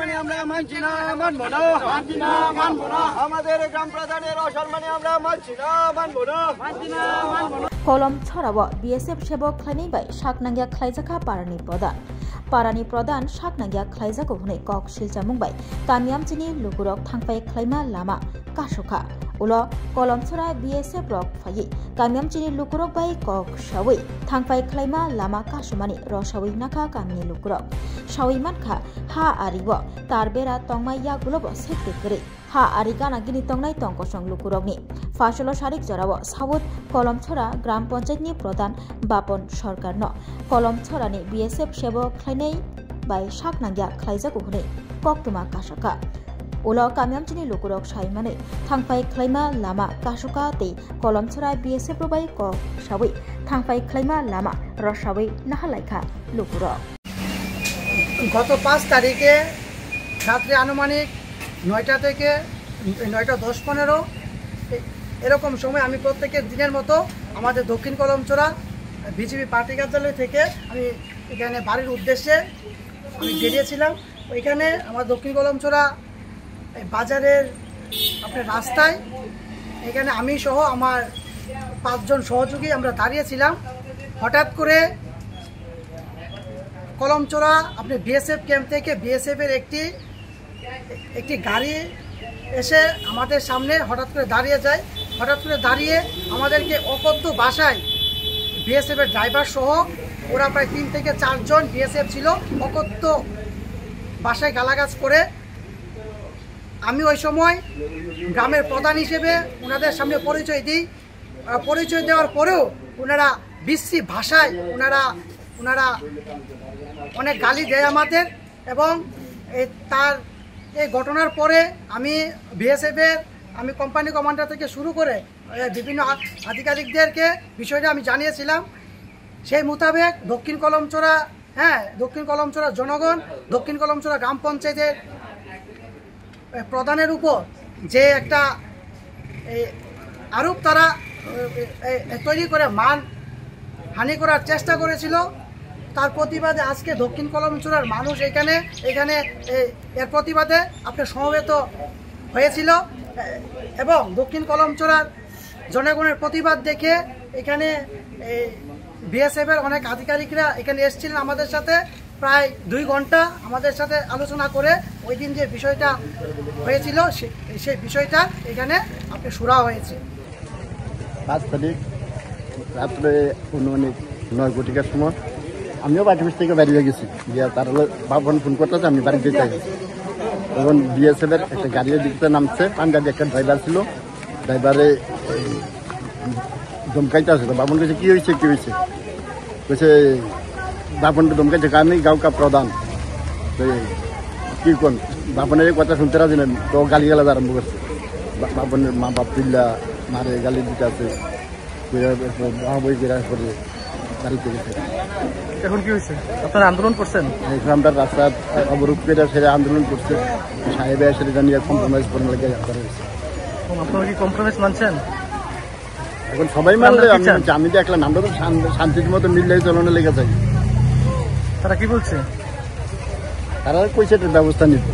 আমরা মানছি না, মানবো না, মানছি না, মানবো না। আমাদের গ্রাম প্রধানের অসম্মানে আমরা মানছি না, মানবো না, মানছি না, মানবো না। কলম ছড়াব বিএসএফ সেবক খাইনাইबाय শাকनांगिया खालायजाखा पारानि प्रधान शाकनांगिया खालायजाखौ हनै कक सिलजामुंबाय गामियामजिनि लुगुरक थांफाय खालायमा लामा कासुखा उलो कलम छरा बिएसएफ रक फायै गामियामजिनि लुगुरक बाय कक सावै थांफाय खालायमा लामा कासुमानि रसावै नाखा गामिनि लुगुरक सावै मानखा हा आरिबो तारबेरा तंमाइया गुलोबो सेक्टे करे हा आरि गाना गिनि तंनाय तंकसं लुगुरकनि फासलो सारिक जराबो साउथ कलम छरा ग्राम पंचायतनि प्रधान बापन सरकारन कलम छरानि बिएसएफ सेबक खालायनाय बाय शाकनांगिया खालायजाखौ हनै कक्तुमा कासका उलो गामियामजिनि लुगुरक सायमानै थांफाय खालायमा लामा कासका तै कलम छरा बिएसएफ बाय कक सावै थांफाय खालायमा लामा रसावै नाहालायखा लुगुरक গত 5 তারিখে রাত্রে আনুমানিক 9টা থেকে 9টা 10-15 এরকম সময় আমি প্রত্যেকের দিনের মতো আমাদের দক্ষিণ কলমছড়া বিজেপি পার্টি কার্যালয় থেকে আমি এখানে বাড়ির উদ্দেশ্যে আমি বেরিয়েছিলাম। ওইখানে আমার দক্ষিণ কলমছড়া বাজারের আপনার রাস্তায় এখানে আমি সহ আমার 5 জন সহযোগী আমরা দাঁড়িয়েছিলাম। হঠাৎ করে কলমছড়া আপনি বিএসএফ ক্যাম্প থেকে বিএসএফ এর একটি গাড়ি এসে আমাদের সামনে হঠাৎ করে দাঁড়িয়ে যায়। হঠাৎ করে দাঁড়িয়ে আমাদেরকে অকথ্য ভাষায় বিএসএফ এর ড্রাইভার সহ ওরা প্রায় 3 থেকে 4 জন বিএসএফ ছিল, অকথ্য ভাষায় গালাগাজ করে। আমি ওই সময় গ্রামের প্রধান হিসেবে ওনাদের সামনে পরিচয় দিই। পরিচয় দেওয়ার পরেও ওনারা বিশ্রী ভাষায় ওনারা অনেক গালি দেয় আমাদের। এবং তার এই ঘটনার পরে আমি বিএসএফের আমি কোম্পানি কমান্ডার থেকে শুরু করে বিভিন্ন আধিকারিকদেরকে বিষয়টা আমি জানিয়েছিলাম। সেই মোতাবেক দক্ষিণ কলমছড়া জনগণ দক্ষিণ কলমছড়া গ্রাম পঞ্চায়েতের প্রধানের উপর যে একটা আরোপ তারা তৈরি করে মান হানি করার চেষ্টা করেছিল, তার প্রতিবাদে আজকে দক্ষিণ কলমছড়ার মানুষ এখানে এর প্রতিবাদে আপনার সমবেত হয়েছিল। এবং দক্ষিণ কলমছড়ার জনগণের প্রতিবাদ দেখে এখানে বিএসএফ এর অনেক আধিকারিকরা এখানে এসেছিলেন আমাদের সাথে। প্রায় 2 ঘন্টা আমাদের সাথে আলোচনা করে ওই দিন যে বিষয়টা হয়েছিল সেই বিষয়টা এখানে আপনি সুরা হয়েছে। 5 তারিখ রাত্রে 9:09 সময় আমিও বাড়ি থেকে বেরিয়ে গেছি, গিয়ে তার বাবন ফোন করতেছে আমি বাড়ি যেতে গেছি। তখন বিএসএফ এর একটা গাড়ি দিতে নামছে, পাঞ্জাবি একটা ড্রাইভার ছিল, ড্রাইভারে ধমকাইতে আসে। বাবন কাছে কি হয়েছে বলছে বাবনটা ধমকাইছে আমি গাঁওকা প্রধান কি কোন বাবনের কথা শুনতে রাজি না, তো গালি গালাজ আরম্ভ করছে। বাবনের মা বাপ পিল্লা মারে গালি দিতে আছে বই করে বাড়িতে গেছে। এখন কি হয়েছে? আপনারা আন্দোলন করছেন? আমরা রাস্তা অবরোধ করে সেটা আন্দোলন করছে, সাহেব সেটা নিয়ে কম্প্রোমাইজ করে লেগে করা হয়েছে। আপনারা কি কম্প্রোমাইজ মানছেন? এখন সবাই মানলে আমি দেখলাম আমরা তো শান্তির মতো মিললে চলনে লেগে যাই। তারা কি বলছে? তারা কইছে ব্যবস্থা নিতে।